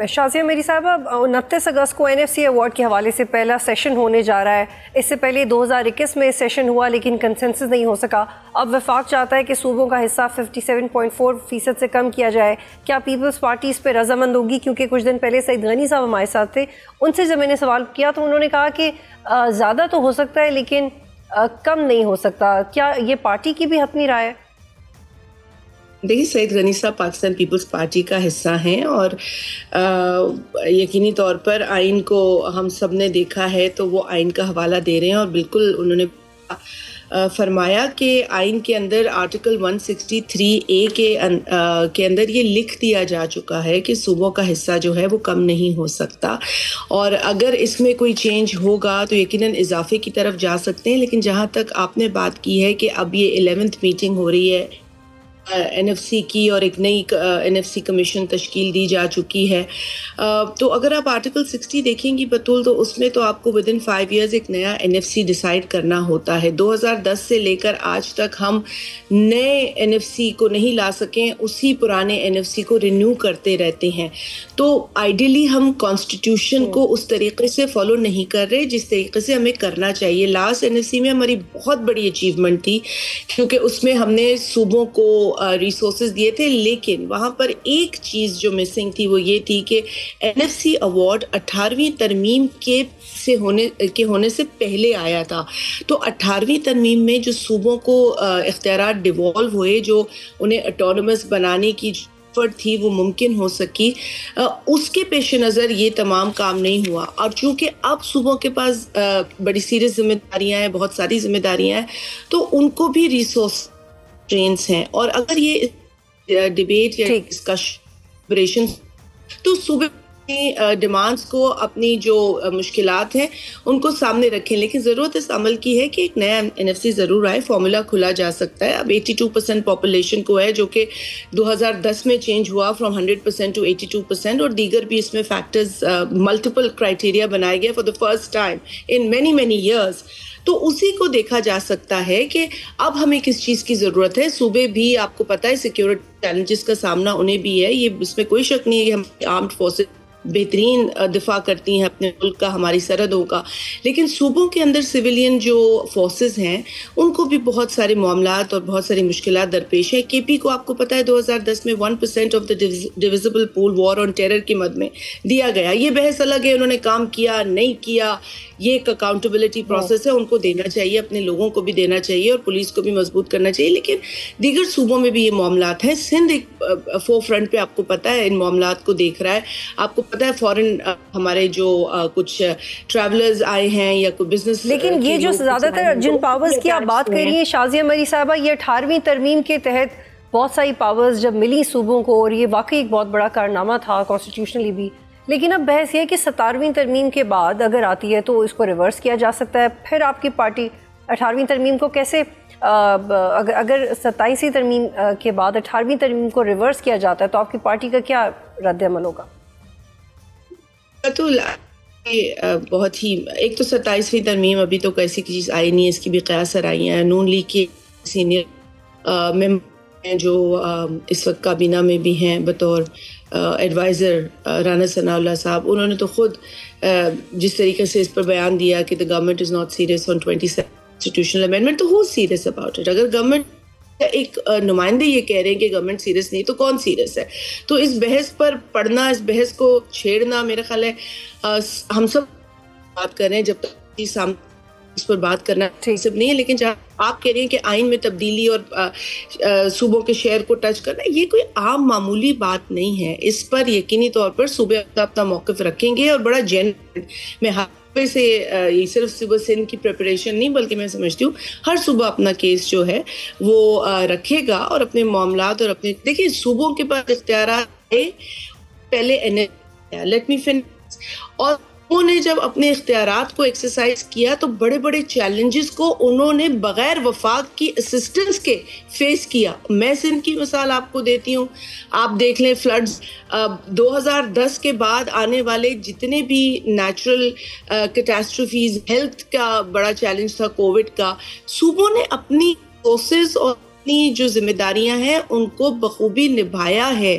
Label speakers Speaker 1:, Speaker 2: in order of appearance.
Speaker 1: شازیہ میری صاحبہ، 29 اگست کو NFC ایوارڈ کے حوالے سے پہلا سیشن ہونے جا رہا ہے. اس سے پہلے 2021 میں سیشن ہوا لیکن کنسنسس نہیں ہو سکا. اب وفاق چاہتا ہے کہ صوبوں کا حصہ 57.4% سے کم کیا جائے. کیا پیپلز پارٹی اس پہ رضامند ہوگی؟ کیونکہ کچھ دن پہلے سعید غنی صاحب ہمارے ساتھ تھے، ان سے جب میں نے سوال کیا تو انہوں نے کہا کہ زیادہ تو ہو سکتا ہے لیکن کم نہیں ہو سکتا. کیا یہ پارٹی کی بھی حتمی رائے ہے؟
Speaker 2: دیکھیے، سعید غنی صاحب پاکستان پیپلز پارٹی کا حصہ ہیں اور یقینی طور پر آئین کو ہم سب نے دیکھا ہے تو وہ آئین کا حوالہ دے رہے ہیں، اور بالکل انہوں نے فرمایا کہ آئین کے اندر آرٹیکل 163A کے اندر یہ لکھ دیا جا چکا ہے کہ صوبوں کا حصہ جو ہے وہ کم نہیں ہو سکتا، اور اگر اس میں کوئی چینج ہوگا تو یقیناً اضافے کی طرف جا سکتے ہیں. لیکن جہاں تک آپ نے بات کی ہے کہ اب یہ 11th میٹنگ ہو رہی ہے NFC کی اور ایک نئی NFC کمیشن تشکیل دی جا چکی ہے، تو اگر آپ آرٹیکل 60 دیکھیں گی بطول، تو اس میں تو آپ کو ودن 5 ایئرز ایک نیا NFC ڈیسائیڈ کرنا ہوتا ہے. 2010 سے لے کر آج تک ہم نئے NFC کو نہیں لا سکیں، اسی پرانے NFC کو رینیو کرتے رہتے ہیں. تو آئیڈیلی ہم کانسٹیٹیوشن کو اس طریقے سے فالو نہیں کر رہے جس طریقے سے ہمیں کرنا چاہیے. لاسٹ NFC میں ہماری بہت بڑی اچیومنٹ تھی کیونکہ اس میں ہم نے صوبوں کو ریسورسز دیے تھے، لیکن وہاں پر ایک چیز جو مسنگ تھی وہ یہ تھی کہ NFC ایوارڈ 18ویں ترمیم کے ہونے سے پہلے آیا تھا. تو 18ویں ترمیم میں جو صوبوں کو اختیارات ڈیوالو ہوئے، جو انہیں اٹونومس بنانے کی ایفرٹ تھی وہ ممکن ہو سکی، اس کے پیش نظر یہ تمام کام نہیں ہوا. اور چونکہ اب صوبوں کے پاس بڑی سیریس ذمہ داریاں ہیں، بہت ساری ذمہ داریاں ہیں، تو ان کو بھی ریسورس ٹرینز ہیں. اور اگر یہ ڈیبیٹ یا ڈسکشن تو صوبے ڈیمانڈز کو، اپنی جو مشکلات ہیں ان کو سامنے رکھیں، لیکن ضرورت اس عمل کی ہے کہ ایک نیا NFC ضرور آئے. فارمولا کھلا جا سکتا ہے. اب 82% پاپولیشن کو ہے، جو کہ 2010 میں چینج ہوا فرام 100% ٹو 82%، اور دیگر بھی اس میں فیکٹرز، ملٹیپل کرائٹیریا بنائے گئے for the first time in many years. تو اسی کو دیکھا جا سکتا ہے کہ اب ہمیں کس چیز کی ضرورت ہے. صوبے بھی آپ کو پتہ ہے سیکیورٹی چیلنجز کا سامنا انہیں بھی ہے، یہ اس میں کوئی شک نہیں ہے کہ ہماری آرمڈ فورسز بہترین دفاع کرتی ہیں اپنے ملک کا، ہماری سرحدوں کا، لیکن صوبوں کے اندر سویلین جو فورسز ہیں ان کو بھی بہت سارے معاملات اور بہت ساری مشکلات درپیش ہیں. KP کو آپ کو پتہ ہے 2010 میں 1% of the divisible pool war on terror کی مد میں دیا گیا. یہ بحث الگ ہے، انہوں نے کام کیا نہیں کیا، یہ ایک اکاؤنٹیبلٹی پروسیس ہے، ان کو دینا چاہیے، اپنے لوگوں کو بھی دینا چاہیے اور پولیس کو بھی مضبوط کرنا چاہیے. لیکن دیگر صوبوں میں بھی یہ معاملات ہیں. سندھ ایک فور فرنٹ پہ آپ کو پتہ ہے ان معاملات کو دیکھ رہا ہے. آپ کو پتہ ہے فورن ہمارے جو کچھ ٹریولرز آئے ہیں یا کوئی بزنس،
Speaker 1: لیکن یہ جو زیادہ تر جن پاورز کی آپ بات کر رہی ہیں شازیہ مری صاحبہ، یہ 18ویں ترمیم کے تحت بہت ساری پاورز جب ملی صوبوں کو، اور یہ واقعی ایک بہت بڑا کارنامہ تھا کانسٹیٹیوشنلی بھی. لیکن اب بحث یہ ہے کہ 17ویں ترمیم کے بعد اگر آتی ہے تو اس کو ریورس کیا جا سکتا ہے. پھر آپ کی پارٹی 18ویں ترمیم کو کیسے، اگر 27ویں ترمیم کے بعد 18ویں ترمیم کو ریورس کیا جاتا ہے تو آپ کی پارٹی کا کیا رد عمل ہوگا؟
Speaker 2: تو بہت ہی، ایک تو 27ویں ترمیم ابھی تو کیسی چیز آئی نہیں ہے، اس کی بھی قیاس آئی ہیں. نون لیگ کے سینئر ممبر ہیں جو اس وقت کابینہ میں بھی ہیں بطور ایڈوائزر، رانا ثناء اللہ صاحب، انہوں نے تو خود جس طریقے سے اس پر بیان دیا کہ the government is not serious on 27 constitutional amendment، تو who's serious about it؟ اگر گورنمنٹ ایک نمائندے یہ کہہ رہے ہیں کہ گورنمنٹ سیریس نہیں تو کون سیریس ہے؟ تو اس بحث پر پڑھنا، اس بحث کو چھیڑنا، میرا خیال ہے ہم سب بات کر رہے ہیں، جب تک سامنے اس پر بات کرنا مناسب نہیں ہے. لیکن جہاں آپ کہہ رہے ہیں کہ آئین میں تبدیلی اور صوبوں کے شہر کو ٹچ کرنا، یہ کوئی عام معمولی بات نہیں ہے. اس پر یقینی طور پر صوبے اپنا موقف رکھیں گے اور بڑا جینوئن، میں سے یہ صرف صوبہ سندھ کی پریپریشن نہیں بلکہ میں سمجھتی ہوں ہر صوبہ اپنا کیس جو ہے وہ رکھے گا اور اپنے معاملات اور اپنے، دیکھیے صوبوں کے پاس اختیارات ہے. پہلے لیٹ می فنش، اور انہوں نے جب اپنے اختیارات کو ایکسرسائز کیا تو بڑے بڑے چیلنجز کو انہوں نے بغیر وفاق کی اسسٹنس کے فیس کیا. میں سندھ کی مثال آپ کو دیتی ہوں، آپ دیکھ لیں فلڈز 2010 کے بعد آنے والے جتنے بھی نیچرل کیٹاسٹروفیز، ہیلتھ کا بڑا چیلنج تھا کووڈ کا، صوبوں نے اپنی سورسز اور اپنی جو ذمہ داریاں ہیں ان کو بخوبی نبھایا ہے.